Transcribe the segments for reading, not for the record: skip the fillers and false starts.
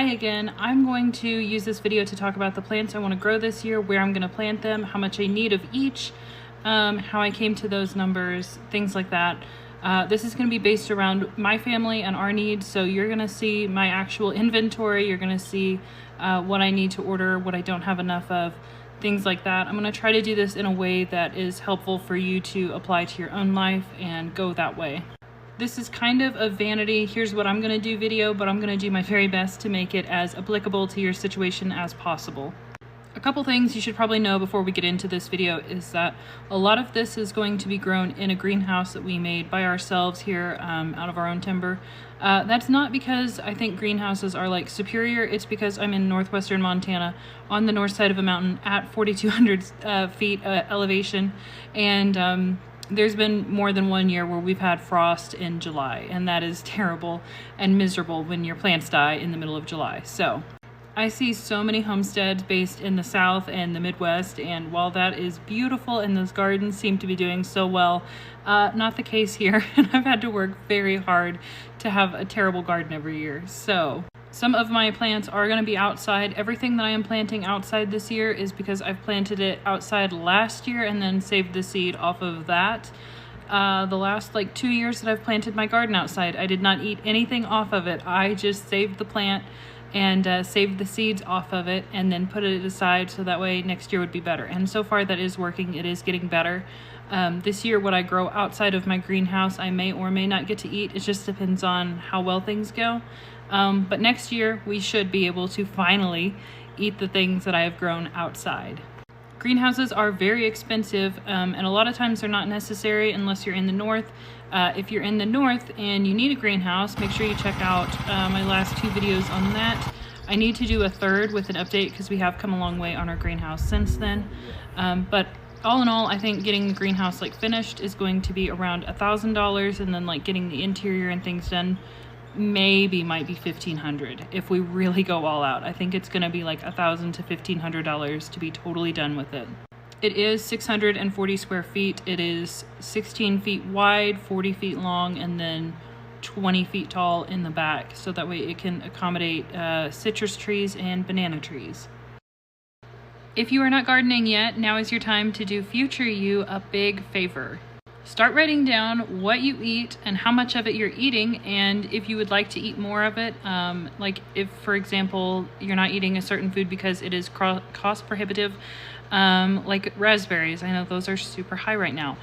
Hi again. I'm going to use this video to talk about the plants I want to grow this year, where I'm going to plant them, how much I need of each, how I came to those numbers, things like that. This is going to be based around my family and our needs, so you're going to see my actual inventory, you're going to see what I need to order, what I don't have enough of, things like that. I'm going to try to do this in a way that is helpful for you to apply to your own life and go that way. This is kind of a vanity, here's what I'm going to do video, but I'm going to do my very best to make it as applicable to your situation as possible. A couple things you should probably know before we get into this video is that a lot of this is going to be grown in a greenhouse that we made by ourselves here out of our own timber. That's not because I think greenhouses are like superior, it's because I'm in northwestern Montana on the north side of a mountain at 4,200 feet elevation, and there's been more than one year where we've had frost in July, and that is terrible and miserable when your plants die in the middle of July. So I see so many homesteads based in the South and the Midwest, and while that is beautiful and those gardens seem to be doing so well, not the case here. And I've had to work very hard to have a terrible garden every year. So some of my plants are going to be outside. Everything that I am planting outside this year is because I've planted it outside last year and then saved the seed off of that. The last 2 years that I've planted my garden outside, I did not eat anything off of it. I just saved the plant and saved the seeds off of it and then put it aside so that way next year would be better. And so far that is working. It is getting better. This year what I grow outside of my greenhouse I may or may not get to eat. It just depends on how well things go. But next year we should be able to finally eat the things that I have grown outside. Greenhouses are very expensive, and a lot of times they're not necessary unless you're in the north. If you're in the north and you need a greenhouse, make sure you check out my last 2 videos on that. I need to do a third with an update because we have come a long way on our greenhouse since then. But all in all, I think getting the greenhouse finished is going to be around $1,000, and then getting the interior and things done might be $1,500 if we really go all out. I think it's going to be $1,000 to $1,500 to be totally done with it. It is 640 square feet. It is 16 feet wide, 40 feet long, and then 20 feet tall in the back, so that way it can accommodate citrus trees and banana trees. If you are not gardening yet, now is your time to do future you a big favor. Start writing down what you eat and how much of it you're eating, and if you would like to eat more of it, if for example you're not eating a certain food because it is cost prohibitive, like raspberries. I know those are super high right now.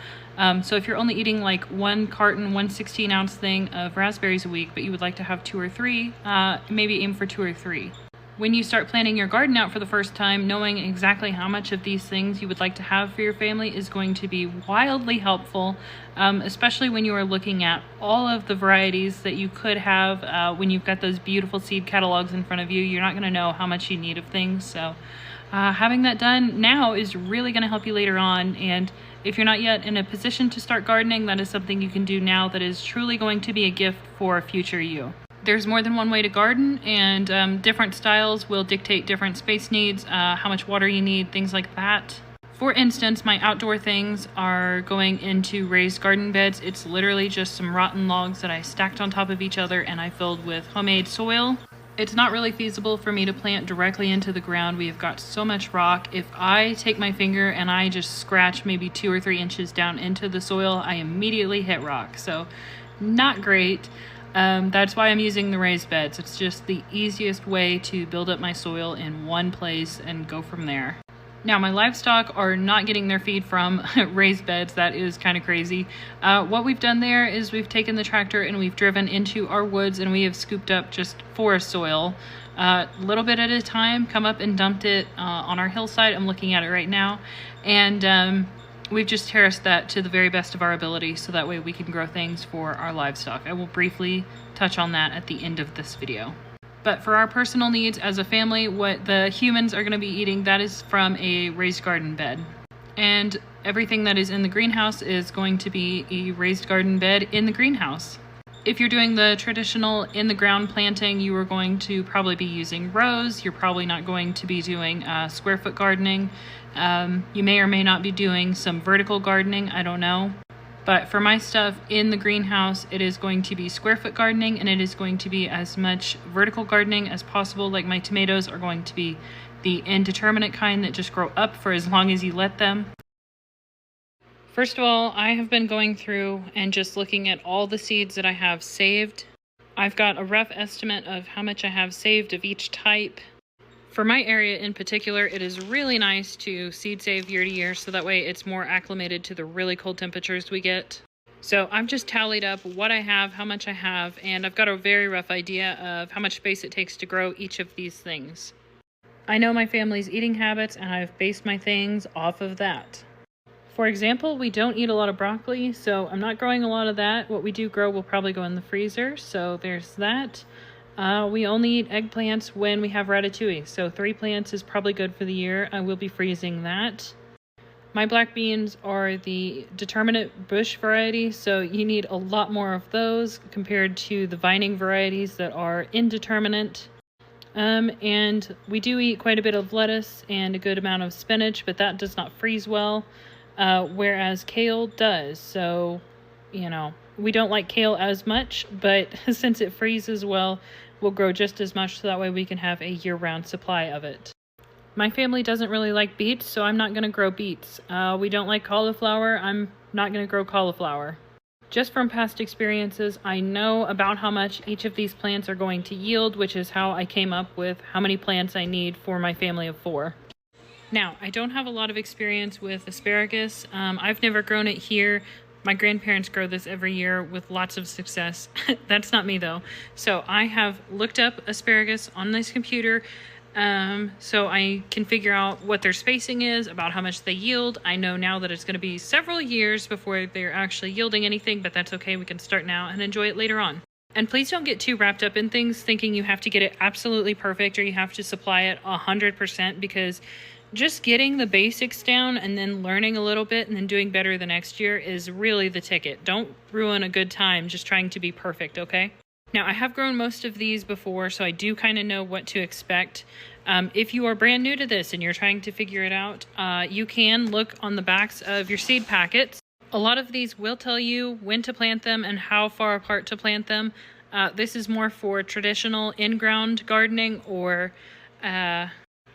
So if you're only eating 1 carton, 1 16-ounce thing of raspberries a week, but you would like to have 2 or 3, maybe aim for 2 or 3. When you start planning your garden out for the first time, knowing exactly how much of these things you would like to have for your family is going to be wildly helpful, especially when you are looking at all of the varieties that you could have. When you've got those beautiful seed catalogs in front of you, you're not going to know how much you need of things. So having that done now is really going to help you later on. And if you're not yet in a position to start gardening, that is something you can do now that is truly going to be a gift for future you. There's more than one way to garden, and different styles will dictate different space needs, how much water you need, things like that. For instance, my outdoor things are going into raised garden beds. It's literally just some rotten logs that I stacked on top of each other and I filled with homemade soil. It's not really feasible for me to plant directly into the ground. We have got so much rock. If I take my finger and I just scratch maybe 2 or 3 inches down into the soil, I immediately hit rock. So not great. That's why I'm using the raised beds. It's just the easiest way to build up my soil in one place and go from there. Now, my livestock are not getting their feed from raised beds. That is kind of crazy. What we've done there is we've taken the tractor and we've driven into our woods and we have scooped up just forest soil, a little bit at a time, come up and dumped it on our hillside. I'm looking at it right now. And we've just terraced that to the very best of our ability so that way we can grow things for our livestock. I will briefly touch on that at the end of this video. But for our personal needs as a family, what the humans are going to be eating, that is from a raised garden bed. And everything that is in the greenhouse is going to be a raised garden bed in the greenhouse. If you're doing the traditional in the ground planting, you are going to probably be using rows. You're probably not going to be doing square foot gardening. You may or may not be doing some vertical gardening. I don't know. But for my stuff in the greenhouse, it is going to be square foot gardening, and it is going to be as much vertical gardening as possible. Like my tomatoes are going to be the indeterminate kind that just grow up for as long as you let them. First of all, I have been going through and just looking at all the seeds that I have saved. I've got a rough estimate of how much I have saved of each type. For my area in particular, it is really nice to seed save year to year, so that way it's more acclimated to the really cold temperatures we get. So I've just tallied up what I have, how much I have, and I've got a very rough idea of how much space it takes to grow each of these things. I know my family's eating habits, and I've based my things off of that. For example, we don't eat a lot of broccoli, so I'm not growing a lot of that. What we do grow will probably go in the freezer, so there's that. We only eat eggplants when we have ratatouille, so 3 plants is probably good for the year. I will be freezing that. My black beans are the determinate bush variety, so you need a lot more of those compared to the vining varieties that are indeterminate. And we do eat quite a bit of lettuce and a good amount of spinach, but that does not freeze well, whereas kale does. So, you know, we don't like kale as much, but since it freezes well, we'll grow just as much, so that way we can have a year-round supply of it. My family doesn't really like beets, so I'm not going to grow beets. We don't like cauliflower. I'm not going to grow cauliflower. Just from past experiences, I know about how much each of these plants are going to yield, which is how I came up with how many plants I need for my family of 4. Now, I don't have a lot of experience with asparagus. I've never grown it here. My grandparents grow this every year with lots of success. That's not me though. So I have looked up asparagus on this computer so I can figure out what their spacing is, about how much they yield. I know now that it's going to be several years before they're actually yielding anything, but that's okay. We can start now and enjoy it later on. And please don't get too wrapped up in things thinking you have to get it absolutely perfect or you have to supply it 100%, because just getting the basics down and then learning a little bit and then doing better the next year is really the ticket. Don't ruin a good time just trying to be perfect, okay? Now, I have grown most of these before, so I do kind of know what to expect. If you are brand new to this and you're trying to figure it out, you can look on the backs of your seed packets. A lot of these will tell you when to plant them and how far apart to plant them. This is more for traditional in-ground gardening or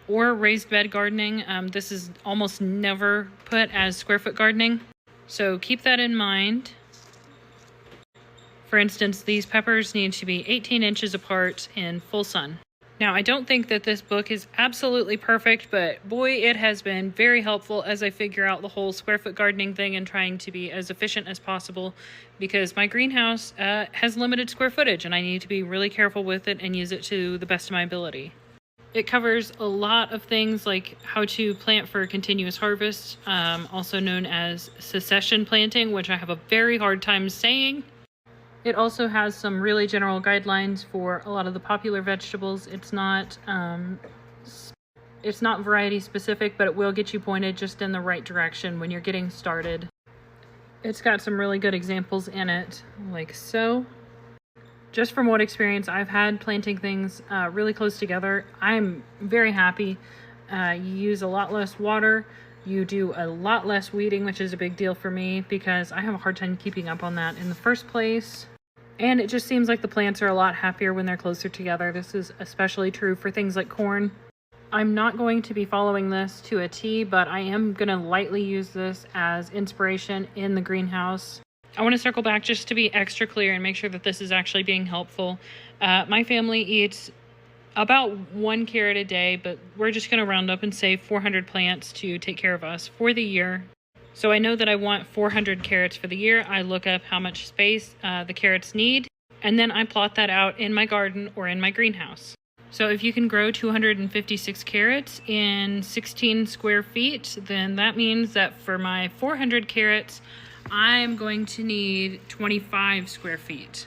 raised bed gardening. This is almost never put as square foot gardening, so keep that in mind. For instance, these peppers need to be 18 inches apart in full sun. Now, I don't think that this book is absolutely perfect, but boy, it has been very helpful as I figure out the whole square foot gardening thing and trying to be as efficient as possible, because my greenhouse has limited square footage and I need to be really careful with it and use it to the best of my ability. It covers a lot of things like how to plant for continuous harvest, also known as succession planting, which I have a very hard time saying. It also has some really general guidelines for a lot of the popular vegetables. It's not variety specific, but it will get you pointed just in the right direction when you're getting started. It's got some really good examples in it, like so. Just from what experience I've had planting things really close together, I'm very happy. You use a lot less water. You do a lot less weeding, which is a big deal for me because I have a hard time keeping up on that in the first place. And it just seems like the plants are a lot happier when they're closer together. This is especially true for things like corn. I'm not going to be following this to a T, but I am going to lightly use this as inspiration in the greenhouse. I want to circle back just to be extra clear and make sure that this is actually being helpful. My family eats about 1 carrot a day, but we're just going to round up and say 400 plants to take care of us for the year. So I know that I want 400 carrots for the year. I look up how much space the carrots need, and then I plot that out in my garden or in my greenhouse. So if you can grow 256 carrots in 16 square feet, then that means that for my 400 carrots, I'm going to need 25 square feet.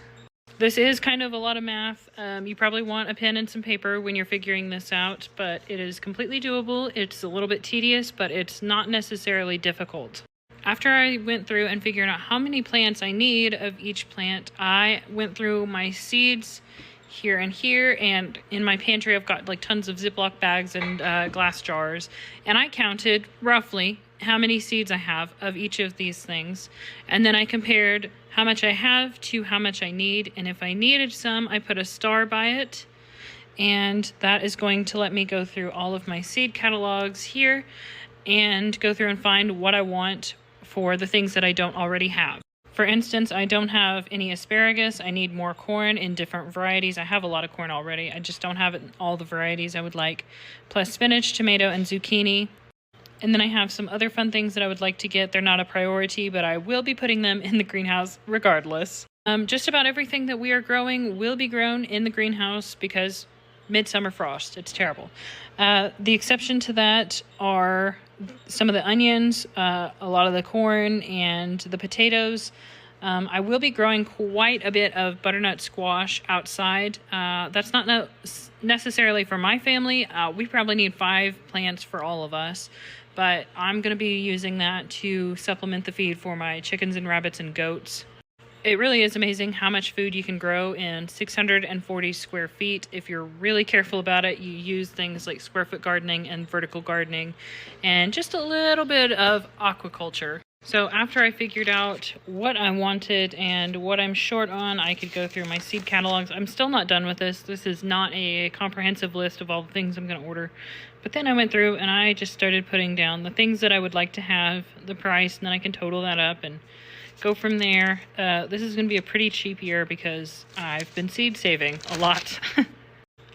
This is kind of a lot of math. You probably want a pen and some paper when you're figuring this out, but it is completely doable. It's a little bit tedious, but it's not necessarily difficult. After I went through and figured out how many plants I need of each plant, I went through my seeds here and here, and in my pantry I've got like tons of Ziploc bags and glass jars, and I counted roughly how many seeds I have of each of these things. And then I compared how much I have to how much I need. And if I needed some, I put a star by it. And that is going to let me go through all of my seed catalogs here and go through and find what I want for the things that I don't already have. For instance, I don't have any asparagus. I need more corn in different varieties. I have a lot of corn already. I just don't have it in all the varieties I would like. Plus spinach, tomato, and zucchini. And then I have some other fun things that I would like to get. They're not a priority, but I will be putting them in the greenhouse regardless. Just about everything that we are growing will be grown in the greenhouse because midsummer frost. It's terrible. The exception to that are some of the onions, a lot of the corn, and the potatoes. I will be growing quite a bit of butternut squash outside. That's not necessarily for my family. We probably need 5 plants for all of us, but I'm going to be using that to supplement the feed for my chickens and rabbits and goats. It really is amazing how much food you can grow in 640 square feet. If you're really careful about it, you use things like square foot gardening and vertical gardening and just a little bit of aquaculture. So after I figured out what I wanted and what I'm short on, I could go through my seed catalogs. I'm still not done with this. This is not a comprehensive list of all the things I'm going to order. But then I went through and I just started putting down the things that I would like to have, the price, and then I can total that up and go from there. This is going to be a pretty cheap year because I've been seed saving a lot.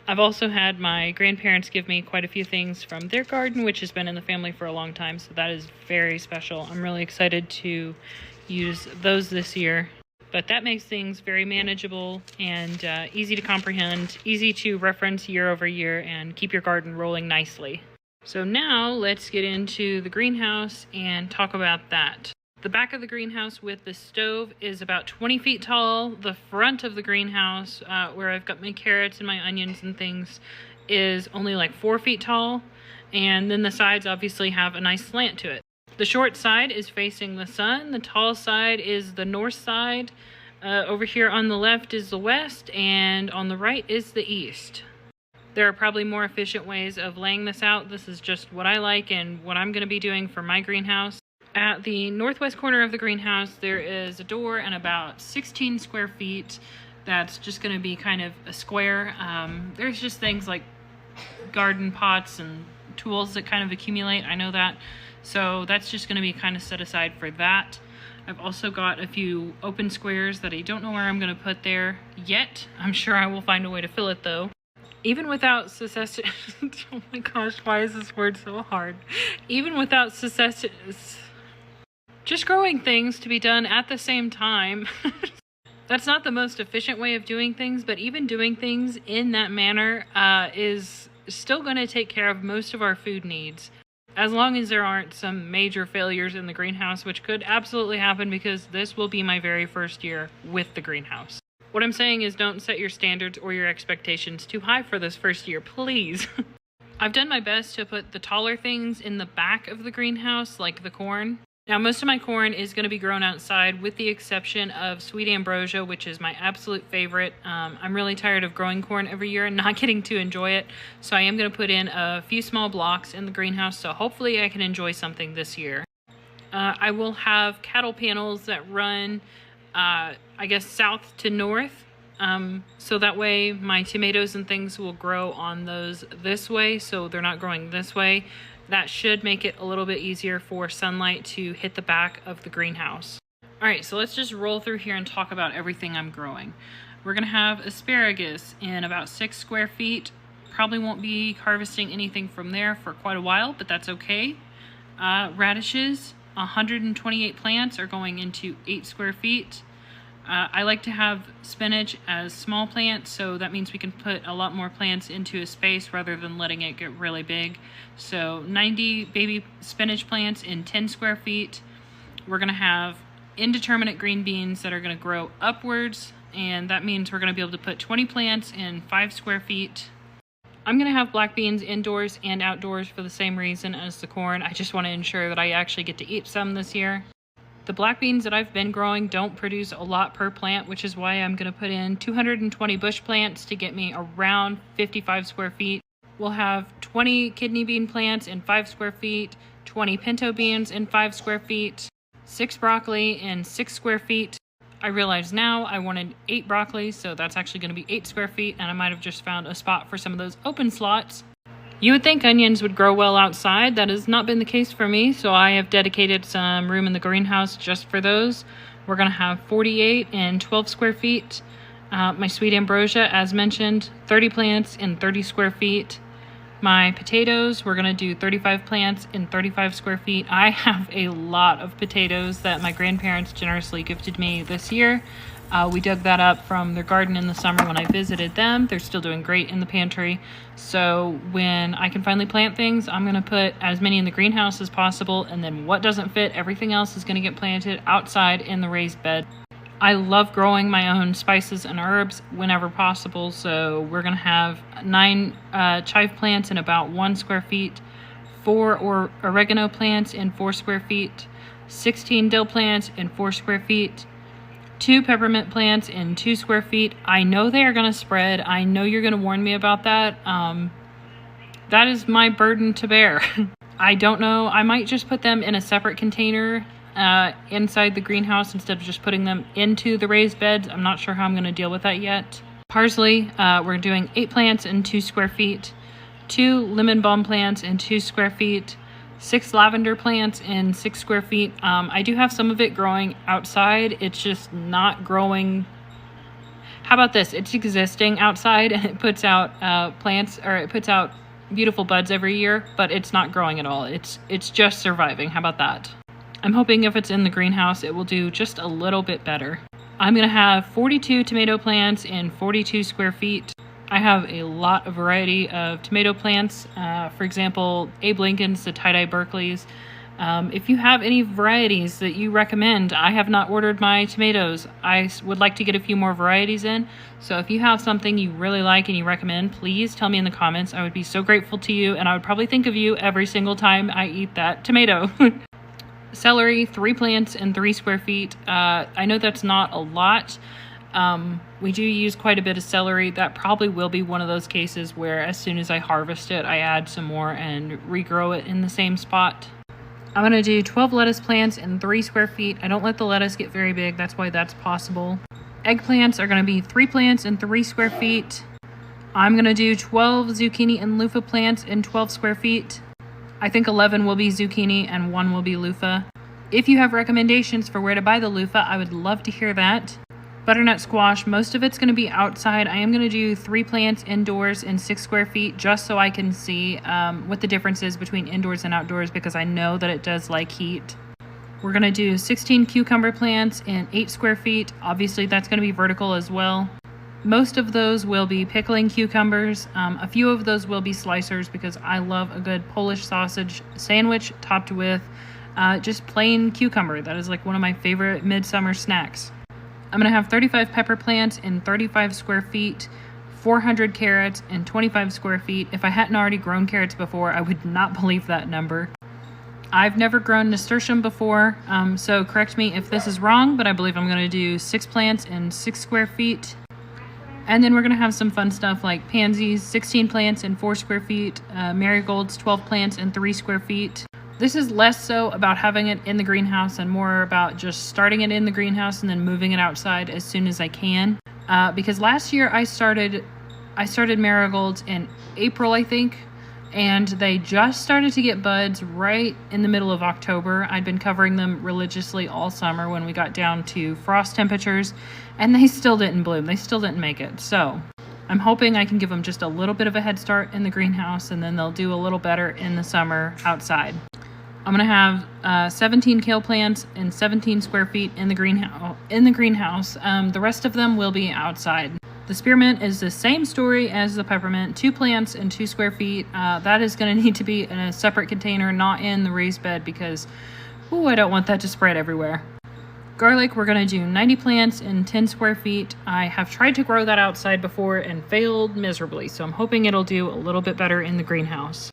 I've also had my grandparents give me quite a few things from their garden, which has been in the family for a long time, so that is very special. I'm really excited to use those this year. But that makes things very manageable and easy to comprehend, easy to reference year over year, and keep your garden rolling nicely. So now let's get into the greenhouse and talk about that. The back of the greenhouse with the stove is about 20 feet tall. The front of the greenhouse, where I've got my carrots and my onions and things, is only like 4 feet tall. And then the sides obviously have a nice slant to it. The short side is facing the sun. The tall side is the north side. Over here on the left is the west, and on the right is the east. There are probably more efficient ways of laying this out. This is just what I like and what I'm going to be doing for my greenhouse. At the northwest corner of the greenhouse, there is a door and about 16 square feet. That's just going to be kind of a square. There's just things like garden pots and tools that kind of accumulate. I know that. So that's just going to be kind of set aside for that. I've also got a few open squares that I don't know where I'm going to put there yet. I'm sure I will find a way to fill it though. Even without succession, oh my gosh, why is this word so hard? Even without succession, just growing things to be done at the same time. That's not the most efficient way of doing things, but even doing things in that manner is still going to take care of most of our food needs. As long as there aren't some major failures in the greenhouse, which could absolutely happen because this will be my very first year with the greenhouse. What I'm saying is don't set your standards or your expectations too high for this first year, please. I've done my best to put the taller things in the back of the greenhouse, like the corn. Now, most of my corn is going to be grown outside with the exception of sweet ambrosia, which is my absolute favorite. I'm really tired of growing corn every year and not getting to enjoy it. So I am going to put in a few small blocks in the greenhouse. So hopefully I can enjoy something this year. I will have cattle panels that run, I guess, south to north. So that way my tomatoes and things will grow on those this way. So they're not growing this way. That should make it a little bit easier for sunlight to hit the back of the greenhouse. All right, so let's just roll through here and talk about everything I'm growing. We're gonna have asparagus in about 6 square feet. Probably won't be harvesting anything from there for quite a while, but that's okay. Radishes, 128 plants are going into 8 square feet. I like to have spinach as small plants, so that means we can put a lot more plants into a space rather than letting it get really big. So 90 baby spinach plants in 10 square feet. We're going to have indeterminate green beans that are going to grow upwards, and that means we're going to be able to put 20 plants in 5 square feet. I'm going to have black beans indoors and outdoors for the same reason as the corn. I just want to ensure that I actually get to eat some this year. The black beans that I've been growing don't produce a lot per plant, which is why I'm going to put in 220 bush plants to get me around 55 square feet. We'll have 20 kidney bean plants in 5 square feet, 20 pinto beans in 5 square feet, 6 broccoli in 6 square feet. I realize now I wanted 8 broccoli, so that's actually going to be 8 square feet, and I might have just found a spot for some of those open slots. You would think onions would grow well outside. That has not been the case for me, so I have dedicated some room in the greenhouse just for those. We're going to have 48 in 12 square feet. My sweet ambrosia, as mentioned, 30 plants in 30 square feet. My potatoes, we're going to do 35 plants in 35 square feet. I have a lot of potatoes that my grandparents generously gifted me this year. We dug that up from their garden in the summer when I visited them. They're still doing great in the pantry. So when I can finally plant things, I'm going to put as many in the greenhouse as possible. And then what doesn't fit, everything else is going to get planted outside in the raised bed. I love growing my own spices and herbs whenever possible. So we're going to have 9 chive plants in about 1 square feet, 4 oregano plants in 4 square feet, 16 dill plants in 4 square feet, 2 peppermint plants in 2 square feet. I know they are going to spread. I know you're going to warn me about that. That is my burden to bear. I don't know. I might just put them in a separate container inside the greenhouse instead of just putting them into the raised beds. I'm not sure how I'm going to deal with that yet. Parsley, we're doing 8 plants in 2 square feet, 2 lemon balm plants in 2 square feet, 6 lavender plants in 6 square feet. I do have some of it growing outside. It's just not growing. How about this? It's existing outside and it puts out plants, or it puts out beautiful buds every year, but it's not growing at all. It's just surviving. How about that? I'm hoping if it's in the greenhouse, it will do just a little bit better. I'm going to have 42 tomato plants in 42 square feet. I have a lot of variety of tomato plants. For example, Abe Lincoln's, the tie-dye Berkeley's. If you have any varieties that you recommend, I have not ordered my tomatoes. I would like to get a few more varieties in. So if you have something you really like and you recommend, please tell me in the comments. I would be so grateful to you, and I would probably think of you every single time I eat that tomato. Celery, 3 plants in 3 square feet. I know that's not a lot. We do use quite a bit of celery. That probably will be one of those cases where as soon as I harvest it, I add some more and regrow it in the same spot. I'm going to do 12 lettuce plants in 3 square feet. I don't let the lettuce get very big. That's why that's possible. Eggplants are going to be 3 plants in 3 square feet. I'm going to do 12 zucchini and loofah plants in 12 square feet. I think 11 will be zucchini and 1 will be loofah. If you have recommendations for where to buy the loofah, I would love to hear that. Butternut squash, most of it's going to be outside. I am going to do 3 plants indoors in 6 square feet just so I can see what the difference is between indoors and outdoors, because I know that it does like heat. We're going to do 16 cucumber plants in 8 square feet. Obviously, that's going to be vertical as well. Most of those will be pickling cucumbers. A few of those will be slicers because I love a good Polish sausage sandwich topped with just plain cucumber. That is like one of my favorite midsummer snacks. I'm going to have 35 pepper plants in 35 square feet, 400 carrots in 25 square feet. If I hadn't already grown carrots before, I would not believe that number. I've never grown nasturtium before, so correct me if this is wrong, but I believe I'm going to do 6 plants in 6 square feet. And then we're going to have some fun stuff like pansies, 16 plants in 4 square feet, marigolds, 12 plants in 3 square feet. This is less so about having it in the greenhouse and more about just starting it in the greenhouse and then moving it outside as soon as I can. Because last year I started marigolds in April, I think, and they just started to get buds right in the middle of October. I'd been covering them religiously all summer when we got down to frost temperatures, and they still didn't bloom. They still didn't make it. So I'm hoping I can give them just a little bit of a head start in the greenhouse, and then they'll do a little better in the summer outside. I'm going to have 17 kale plants in 17 square feet in the greenhouse. The rest of them will be outside. The spearmint is the same story as the peppermint, 2 plants in 2 square feet. That is going to need to be in a separate container, not in the raised bed, because I don't want that to spread everywhere. Garlic, we're going to do 90 plants in 10 square feet. I have tried to grow that outside before and failed miserably, so I'm hoping it'll do a little bit better in the greenhouse.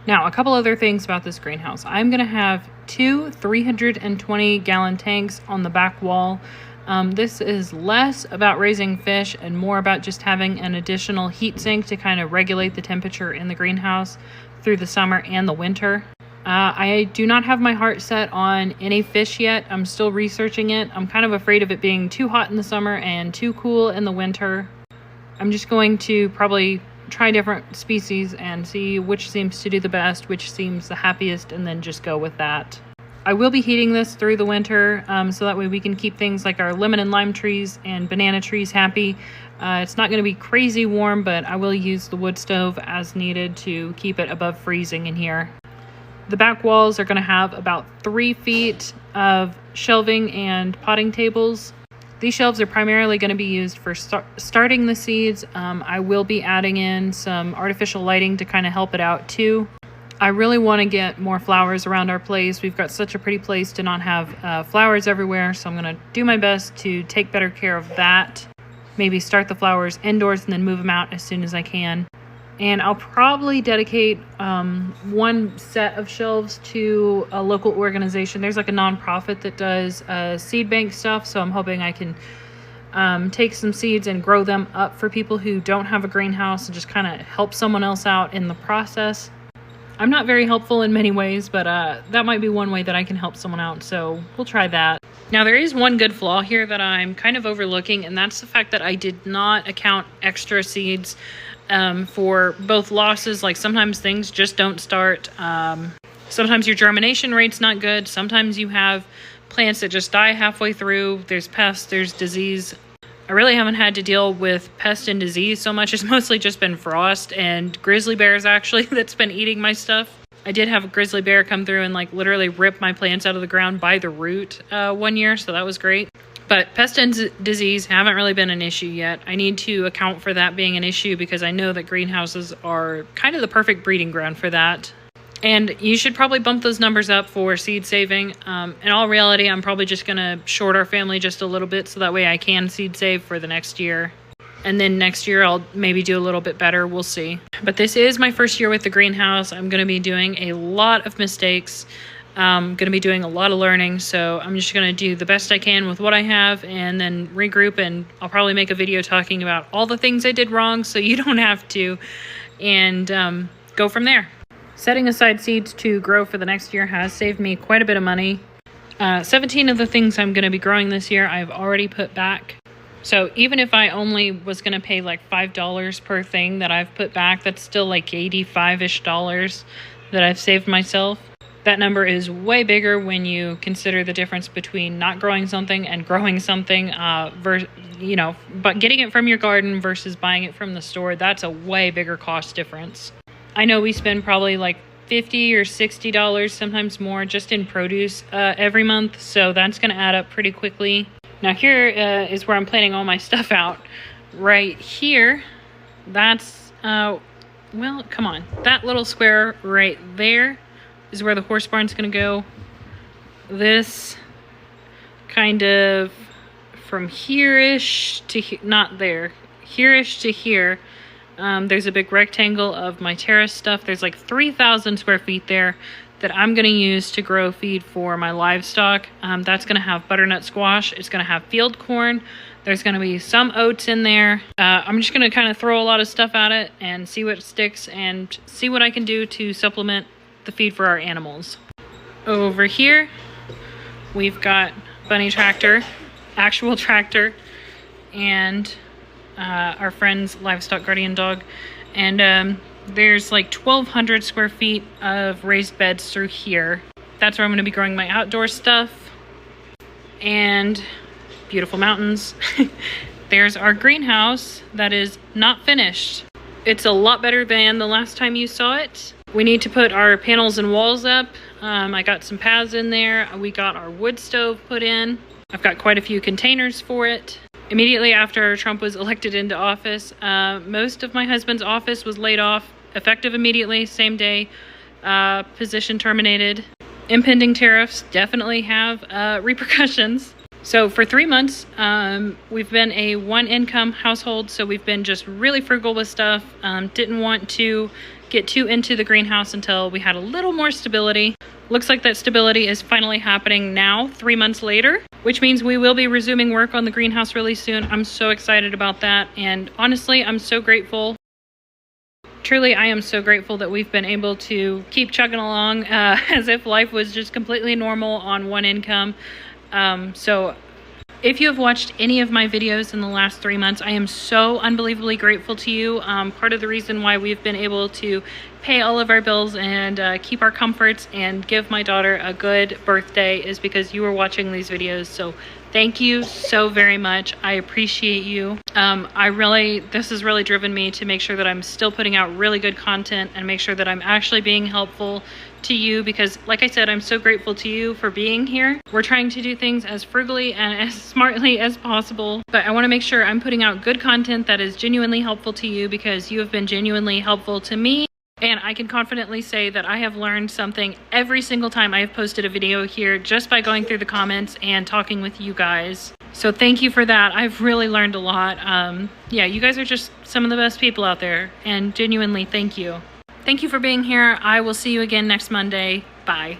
Now, a couple other things about this greenhouse. I'm going to have 2 320-gallon tanks on the back wall. This is less about raising fish and more about just having an additional heat sink to kind of regulate the temperature in the greenhouse through the summer and the winter. I do not have my heart set on any fish yet. I'm still researching it. I'm kind of afraid of it being too hot in the summer and too cool in the winter. I'm just going to probably try different species and see which seems to do the best, which seems the happiest, and then just go with that. I will be heating this through the winter, so that way we can keep things like our lemon and lime trees and banana trees happy. It's not going to be crazy warm, but I will use the wood stove as needed to keep it above freezing in here. The back walls are going to have about 3 feet of shelving and potting tables. These shelves are primarily going to be used for starting the seeds. I will be adding in some artificial lighting to kind of help it out too. I really want to get more flowers around our place. We've got such a pretty place to not have flowers everywhere, so I'm going to do my best to take better care of that. Maybe start the flowers indoors and then move them out as soon as I can. And I'll probably dedicate one set of shelves to a local organization. There's like a nonprofit that does seed bank stuff, so I'm hoping I can take some seeds and grow them up for people who don't have a greenhouse and just kind of help someone else out in the process. I'm not very helpful in many ways, but that might be one way that I can help someone out, so we'll try that. Now, there is one good flaw here that I'm kind of overlooking, and that's the fact that I did not account extra seeds for both losses. Like sometimes things just don't start. Sometimes your germination rate's not good. Sometimes you have plants that just die halfway through. There's pests, there's disease. I really haven't had to deal with pest and disease so much. It's mostly just been frost and grizzly bears actually that's been eating my stuff. I did have a grizzly bear come through and like literally rip my plants out of the ground by the root one year, so that was great. But pest and disease haven't really been an issue yet. I need to account for that being an issue because I know that greenhouses are kind of the perfect breeding ground for that. And you should probably bump those numbers up for seed saving. In all reality, I'm probably just going to short our family just a little bit so that way I can seed save for the next year. And then next year I'll maybe do a little bit better. We'll see. But this is my first year with the greenhouse. I'm going to be doing a lot of mistakes. I'm going to be doing a lot of learning, so I'm just going to do the best I can with what I have and then regroup, and I'll probably make a video talking about all the things I did wrong so you don't have to, and go from there. Setting aside seeds to grow for the next year has saved me quite a bit of money. 17 of the things I'm going to be growing this year I've already put back. So even if I only was going to pay like $5 per thing that I've put back, that's still like $85-ish that I've saved myself. That number is way bigger when you consider the difference between not growing something and growing something, but getting it from your garden versus buying it from the store. That's a way bigger cost difference. I know we spend probably like $50 or $60, sometimes more, just in produce every month. So that's going to add up pretty quickly. Now here is where I'm planning all my stuff out. Right here, that's, well, come on. That little square right there is where the horse barn's going to go. This kind of from here-ish to not there, here-ish to here. There's a big rectangle of my terrace stuff. There's like 3,000 square feet there that I'm going to use to grow feed for my livestock. That's going to have butternut squash. It's going to have field corn. There's going to be some oats in there. I'm just going to kind of throw a lot of stuff at it and see what sticks and see what I can do to supplement the feed for our animals. Over here, we've got Bunny Tractor, actual tractor, and our friend's livestock guardian dog. And there's like 1,200 square feet of raised beds through here. That's where I'm going to be growing my outdoor stuff. And beautiful mountains. There's our greenhouse that is not finished. It's a lot better than the last time you saw it. We need to put our panels and walls up. I got some paths in there. We got our wood stove put in. I've got quite a few containers for it. Immediately after Trump was elected into office, most of my husband's office was laid off, effective immediately, same day, position terminated. Impending tariffs definitely have repercussions. So for 3 months, we've been a one-income household, so we've been just really frugal with stuff. Didn't want to get too into the greenhouse until we had a little more stability. Looks like that stability is finally happening now, 3 months later, which means we will be resuming work on the greenhouse really soon. I'm so excited about that, and honestly, I'm so grateful Truly, I am so grateful that we've been able to keep chugging along as if life was just completely normal on one income. So if you have watched any of my videos in the last 3 months, I am so unbelievably grateful to you. Part of the reason why we've been able to pay all of our bills and keep our comforts and give my daughter a good birthday is because you were watching these videos. So thank you so very much. I appreciate you. This has really driven me to make sure that I'm still putting out really good content and make sure that I'm actually being helpful to you, because like I said, I'm so grateful to you for being here. We're trying to do things as frugally and as smartly as possible, but I want to make sure I'm putting out good content that is genuinely helpful to you, because you have been genuinely helpful to me. And I can confidently say that I have learned something every single time I have posted a video here, just by going through the comments and talking with you guys. So thank you for that. I've really learned a lot. Yeah, you guys are just some of the best people out there, and genuinely thank you. Thank you for being here. I will see you again next Monday. Bye.